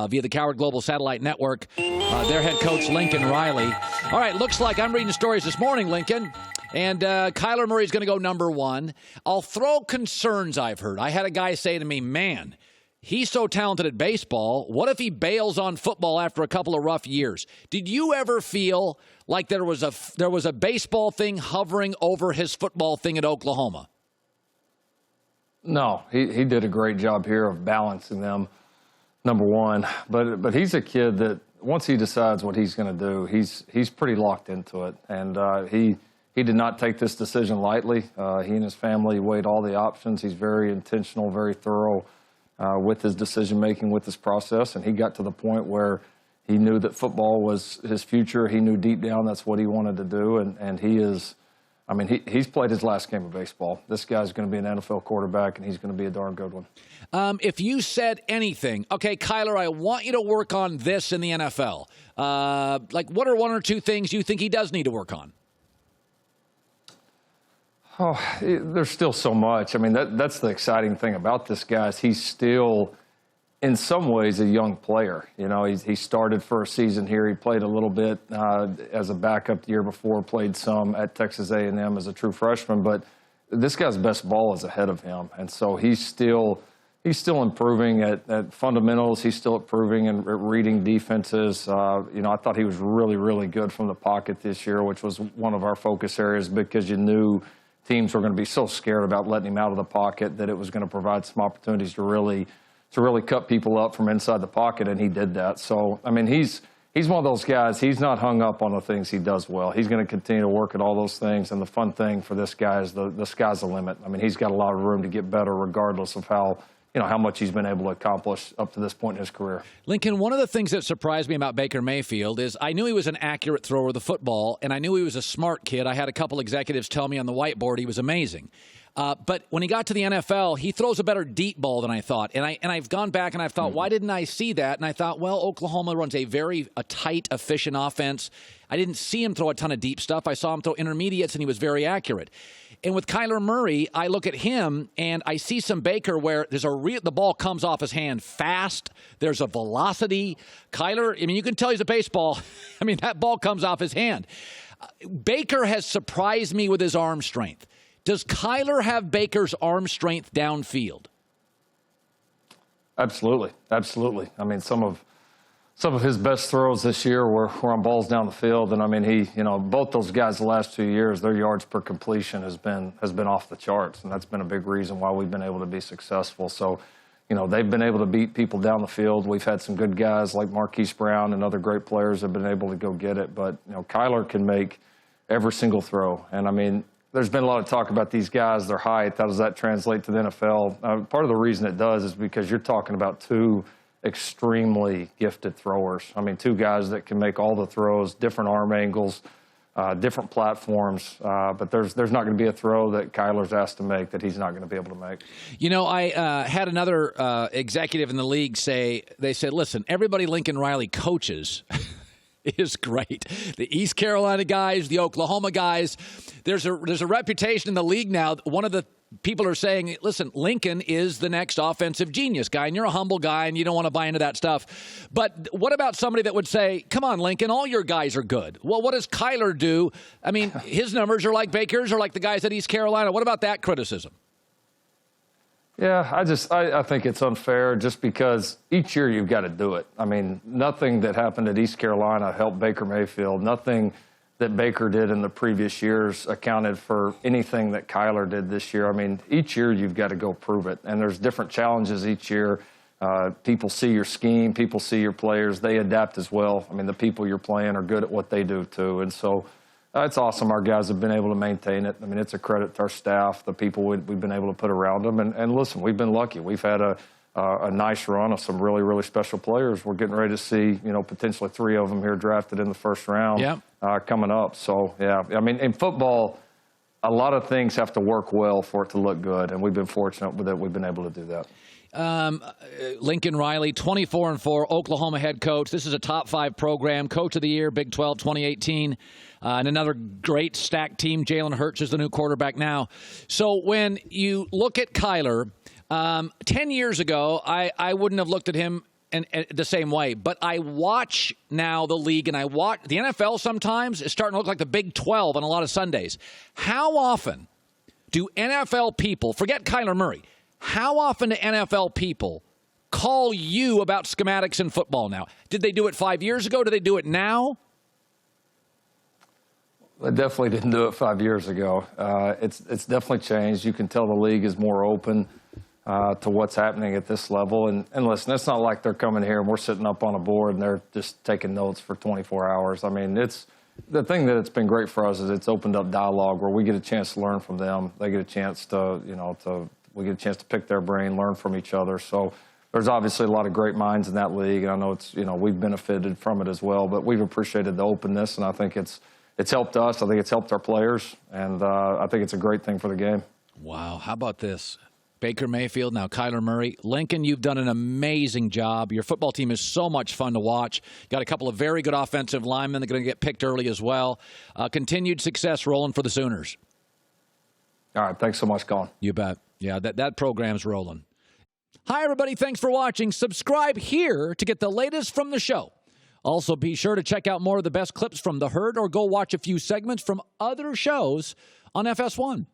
via the Cowherd Global Satellite Network. Their head coach, Lincoln Riley. All right, looks like I'm reading stories this morning, Lincoln, and Kyler Murray's going to go number one. I'll throw concerns I've heard. I had a guy say to me, man, he's so talented at baseball. What if he bails on football after a couple of rough years? Did you ever feel like there was a baseball thing hovering over his football thing at Oklahoma? No, he did a great job here of balancing them, number one. But he's a kid that once he decides what he's going to do, he's pretty locked into it. And he did not take this decision lightly. He and his family weighed all the options. He's very intentional, very thorough with his decision-making, with his process. And he got to the point where he knew that football was his future. He knew deep down that's what he wanted to do. And he is, I mean, he's played his last game of baseball. This guy's going to be an NFL quarterback, and he's going to be a darn good one. If you said anything, okay, Kyler, I want you to work on this in the NFL. Like, what are one or two things you think he does need to work on? Oh, there's still so much. I mean, that's the exciting thing about this guy is he's still, in some ways, a young player. You know, he started for a season here. He played a little bit as a backup the year before, played some at Texas A&M as a true freshman. But this guy's best ball is ahead of him. And so he's still improving at fundamentals. He's still improving at reading defenses. You know, I thought he was really, really good from the pocket this year, which was one of our focus areas because you knew teams were going to be so scared about letting him out of the pocket that it was going to provide some opportunities to really cut people up from inside the pocket, and he did that. So, I mean, he's one of those guys. He's not hung up on the things he does well. He's going to continue to work at all those things, and the fun thing for this guy is the sky's the limit. I mean, he's got a lot of room to get better regardless of how much he's been able to accomplish up to this point in his career. Lincoln, one of the things that surprised me about Baker Mayfield is I knew he was an accurate thrower of the football, and I knew he was a smart kid. I had a couple executives tell me on the whiteboard he was amazing. But when he got to the NFL, he throws a better deep ball than I thought. And I've gone back and I've thought, why didn't I see that? And I thought, well, Oklahoma runs a tight, efficient offense. I didn't see him throw a ton of deep stuff. I saw him throw intermediates, and he was very accurate. And with Kyler Murray, I look at him, and I see some Baker where the ball comes off his hand fast. There's a velocity. Kyler, I mean, you can tell he's a baseball. I mean, that ball comes off his hand. Baker has surprised me with his arm strength. Does Kyler have Baker's arm strength downfield? Absolutely. Absolutely. I mean, some of his best throws this year were on balls down the field. And I mean, both those guys the last 2 years, their yards per completion has been off the charts. And that's been a big reason why we've been able to be successful. So, they've been able to beat people down the field. We've had some good guys like Marquise Brown and other great players have been able to go get it. But, Kyler can make every single throw. And I mean, there's been a lot of talk about these guys, their height. How does that translate to the NFL? Part of the reason it does is because you're talking about two extremely gifted throwers. I mean, two guys that can make all the throws, different arm angles, different platforms. But there's not going to be a throw that Kyler's asked to make that he's not going to be able to make. I had another executive in the league they said, listen, everybody Lincoln Riley coaches is great. The East Carolina guys, the Oklahoma guys. There's a reputation in the league now. One of the people are saying, listen, Lincoln is the next offensive genius guy, and you're a humble guy, and you don't want to buy into that stuff. But what about somebody that would say, come on, Lincoln, all your guys are good. Well, what does Kyler do? I mean, his numbers are like Baker's or like the guys at East Carolina. What about that criticism? Yeah, I think it's unfair just because each year you've got to do it. I mean, nothing that happened at East Carolina helped Baker Mayfield. Nothing that Baker did in the previous years accounted for anything that Kyler did this year. I mean, each year you've got to go prove it. And there's different challenges each year. People see your scheme. People see your players. They adapt as well. I mean, the people you're playing are good at what they do too. And so it's awesome our guys have been able to maintain it. I mean, it's a credit to our staff, the people we've been able to put around them. And listen, we've been lucky. We've had a nice run of some really, really special players. We're getting ready to see, potentially 3 of them here drafted in the first round coming up. So, yeah, I mean, in football, a lot of things have to work well for it to look good, and we've been fortunate that we've been able to do that. Lincoln Riley, 24-4, Oklahoma head coach. This is a top 5 program, coach of the year, Big 12 2018. And another great stacked team. Jalen Hurts is the new quarterback now. So when you look at Kyler, 10 years ago, I wouldn't have looked at him and the same way. But I watch now the league, and I watch the NFL sometimes is starting to look like the Big 12 on a lot of Sundays. How often do NFL people, forget Kyler Murray, how often do NFL people call you about schematics in football now? Did they do it 5 years ago? Do they do it now? They definitely didn't do it 5 years ago. It's definitely changed. You can tell the league is more open to what's happening at this level. And listen, it's not like they're coming here and we're sitting up on a board and they're just taking notes for 24 hours. I mean, it's the thing that it's been great for us is it's opened up dialogue where we get a chance to learn from them. They get a chance to, we get a chance to pick their brain, learn from each other. So there's obviously a lot of great minds in that league, and I know it's, we've benefited from it as well. But we've appreciated the openness, and I think it's helped us. I think it's helped our players, and I think it's a great thing for the game. Wow, how about this? Baker Mayfield, now Kyler Murray. Lincoln, you've done an amazing job. Your football team is so much fun to watch. Got a couple of very good offensive linemen that are going to get picked early as well. Continued success rolling for the Sooners. All right, thanks so much, Colin. You bet. Yeah, that program's rolling. Hi, everybody. Thanks for watching. Subscribe here to get the latest from the show. Also, be sure to check out more of the best clips from The Herd or go watch a few segments from other shows on FS1.